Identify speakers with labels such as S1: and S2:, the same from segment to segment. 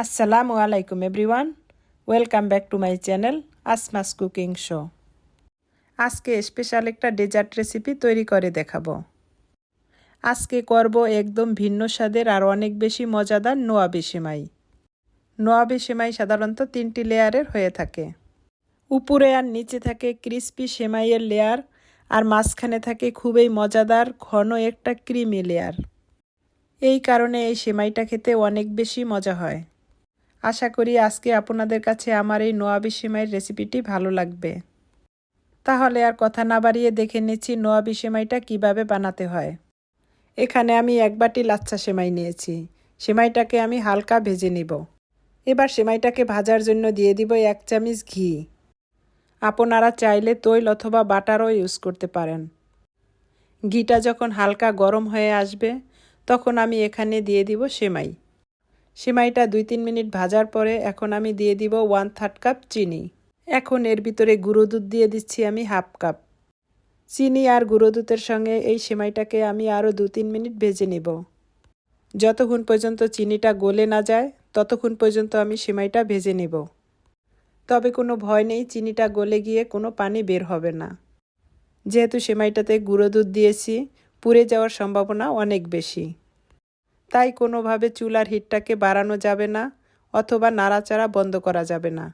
S1: আসসালামু আলাইকুম everyone, welcome back to my channel আসমাস cooking show. আজকে স্পেশাল একটা ডেজার্ট রেসিপি তৈরি করে দেখাবো। আজকে করব একদম ভিন্ন স্বাদের আর অনেক বেশি মজাদার নোয়াবি সেমাই। নোয়াবি সেমাই সাধারণত 3টি লেয়ারের হয়ে থাকে। উপরে আর নিচে থাকে ক্রিস্পি সেমাইয়ের লেয়ার, আর মাঝখানে থাকে খুবই মজাদার ঘন একটা ক্রিমি লেয়ার। এই কারণে এই সেমাইটা খেতে অনেক বেশি মজা হয়। আশা করি আজকে আপনাদের কাছে আমার এই নোয়াবি সেমাইয়ের রেসিপিটি ভালো লাগবে। তাহলে আর কথা না বাড়িয়ে দেখে নিচ্ছি নোয়াবি সেমাইটা কিভাবে বানাতে হয়। এখানে আমি 1 বাটি লাচ্ছা সেমাই নিয়েছি। সেমাইটাকে আমি হালকা ভেজে নিব। এবার সেমাইটাকে ভাজার জন্য দিয়ে দিব 1 চামচ ঘি। আপনারা চাইলে তৈল অথবা বাটারও ইউজ করতে পারেন। ঘিটা যখন হালকা গরম হয়ে আসবে তখন আমি এখানে দিয়ে দিব সেমাই। সেমাইটা 2-3 মিনিট ভাজার পরে এখন আমি দিয়ে দিব 1/3 কাপ চিনি। এখন এর ভিতরে গুঁড়ো দুধ দিয়ে দিচ্ছি আমি 1/2 কাপ। চিনি আর গুঁড়ো দুধের সঙ্গে এই সেমাইটাকে আমি আরও 2-3 মিনিট ভেজে নেব। যতক্ষণ পর্যন্ত চিনিটা গলে না যায় ততক্ষণ পর্যন্ত আমি সেমাইটা ভেজে নেব। তবে কোনো ভয় নেই, চিনিটা গলে গিয়ে কোনো পানি বের হবে না। যেহেতু সেমাইটাতে গুঁড়ো দুধ দিয়েছি, পুড়ে যাওয়ার সম্ভাবনা অনেক বেশি। তাই কোনোভাবে চুলার হিটটাকে বাড়ানো যাবে না অথবা নাড়াচাড়া বন্ধ করা যাবে না।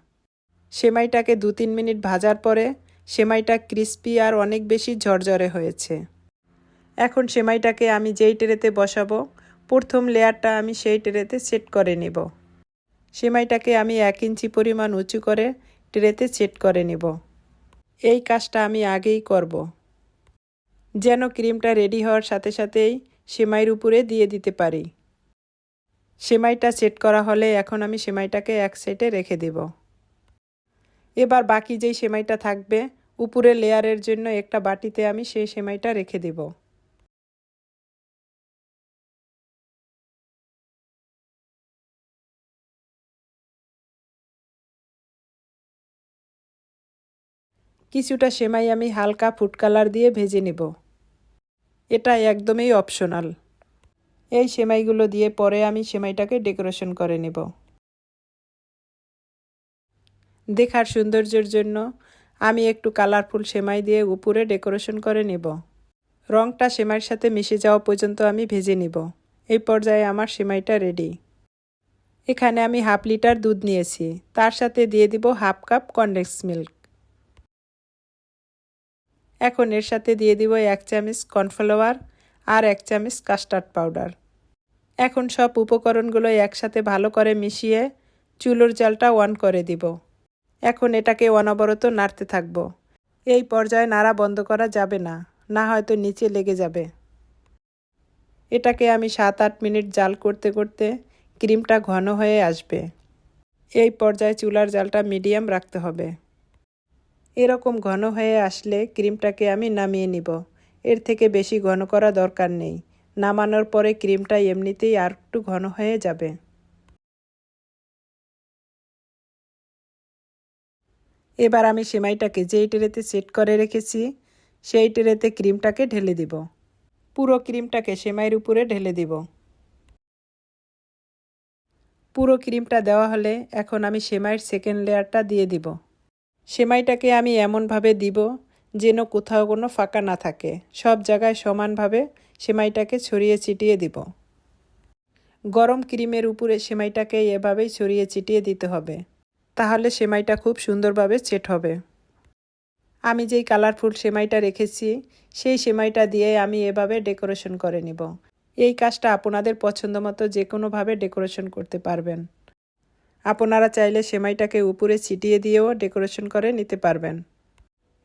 S1: সেমাইটাকে 2-3 মিনিট ভাজার পরে সেমাইটা ক্রিস্পি আর অনেক বেশি ঝরঝরে হয়েছে। এখন সেমাইটাকে আমি যেই ট্রেতে বসাবো, প্রথম লেয়ারটা আমি সেই ট্রেতে সেট করে নেব। সেমাইটাকে আমি 1 ইঞ্চি পরিমাণ উঁচু করে ট্রেতে সেট করে নেব। এই কাজটা আমি আগেই করব, যেন ক্রিমটা রেডি হওয়ার সাথে সাথেই সেমাইয়ের উপরে দিয়ে দিতে পারি। সেমাইটা সেট করা হলে এখন আমি সেমাইটাকে এক সাইডে রেখে দেব। এবার বাকি যেই সেমাইটা থাকবে উপরের লেয়ারের জন্য একটা বাটিতে আমি সেই সেমাইটা রেখে দেব। কিছুটা সেমাই আমি হালকা ফুড কালার দিয়ে ভেজে নেব। এটা একদমই অপশনাল। এই সেমাইগুলো দিয়ে পরে আমি সেমাইটাকে ডেকোরেশন করে নেব। দেখার সৌন্দর্যের জন্য আমি একটু কালারফুল সেমাই দিয়ে উপরে ডেকোরেশন করে নেব। রঙটা সেমাইয়ের সাথে মিশে যাওয়া পর্যন্ত আমি ভেজে নিব। এই পর্যায়ে আমার সেমাইটা রেডি। এখানে আমি 1/2 লিটার দুধ নিয়েছি, তার সাথে দিয়ে দিব 1/2 কাপ কনডেন্স মিল্ক। এখন এর সাথে দিয়ে দিব 1 চামচ কর্নফ্লাওয়ার আর 1 চামচ কাস্টার্ড পাউডার। এখন সব উপকরণগুলো একসাথে ভালো করে মিশিয়ে চুলোর জালটা অন করে দিব। এখন এটাকে অনবরত নাড়তে থাকব। এই পর্যায়ে নাড়া বন্ধ করা যাবে না, না হয়তো নিচে লেগে যাবে। এটাকে আমি 7-8 মিনিট জাল করতে করতে ক্রিমটা ঘন হয়ে আসবে। এই পর্যায়ে চুলার জালটা মিডিয়াম রাখতে হবে। এরকম ঘন হয়ে আসলে ক্রিমটাকে আমি নামিয়ে নিব। এর থেকে বেশি ঘন করা দরকার নেই। নামানোর পরে ক্রিমটা এমনিতেই আর একটু ঘন হয়ে যাবে। এবার আমি সেমাইটাকে যেই ট্রেতে সেট করে রেখেছি সেই ট্রেতে ক্রিমটাকে ঢেলে দিব। পুরো ক্রিমটাকে সেমাইয়ের উপরে ঢেলে দিব। পুরো ক্রিমটা দেওয়া হলে এখন আমি সেমাইয়ের সেকেন্ড লেয়ারটা দিয়ে দিব। সেমাইটাকে আমি এমনভাবে দিব যেন কোথাও কোনো ফাঁকা না থাকে। সব জায়গায় সমানভাবে সেমাইটাকে ছড়িয়ে ছিটিয়ে দিব। গরম ক্রিমের উপরে সেমাইটাকে এভাবেই ছড়িয়ে ছিটিয়ে দিতে হবে, তাহলে সেমাইটা খুব সুন্দরভাবে সেট হবে। আমি যেই কালারফুল সেমাইটা রেখেছি সেই সেমাইটা দিয়ে আমি এভাবে ডেকোরেশন করে নিব। এই কাজটা আপনাদের পছন্দ মতো যে কোনোভাবে ডেকোরেশন করতে পারবেন। আপনারা চাইলে সেমাইটাকে উপরে ছিটিয়ে দিয়েও ডেকোরেশন করে নিতে পারবেন।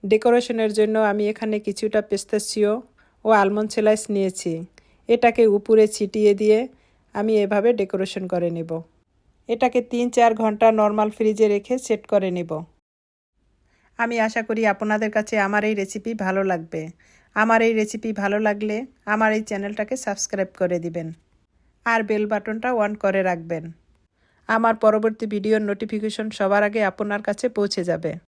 S1: ডেকোরেশনের জন্য আমি এখানে কিছুটা পিস্তাচিও ও আলমন্ড স্লাইস নিয়েছি। এটাকে উপরে ছিটিয়ে দিয়ে আমি এভাবে ডেকোরেশন করে নেব। এটাকে 3-4 ঘন্টা নর্মাল ফ্রিজে রেখে সেট করে নেব। আমি আশা করি আপনাদের কাছে আমার এই রেসিপি ভালো লাগবে। আমার এই রেসিপি ভালো লাগলে আমার এই চ্যানেলটাকে সাবস্ক্রাইব করে দিবেন আর বেল বাটনটা অন করে রাখবেন। আমার পরবর্তী ভিডিওর নোটিফিকেশন সবার আগে আপনার কাছে পৌঁছে যাবে।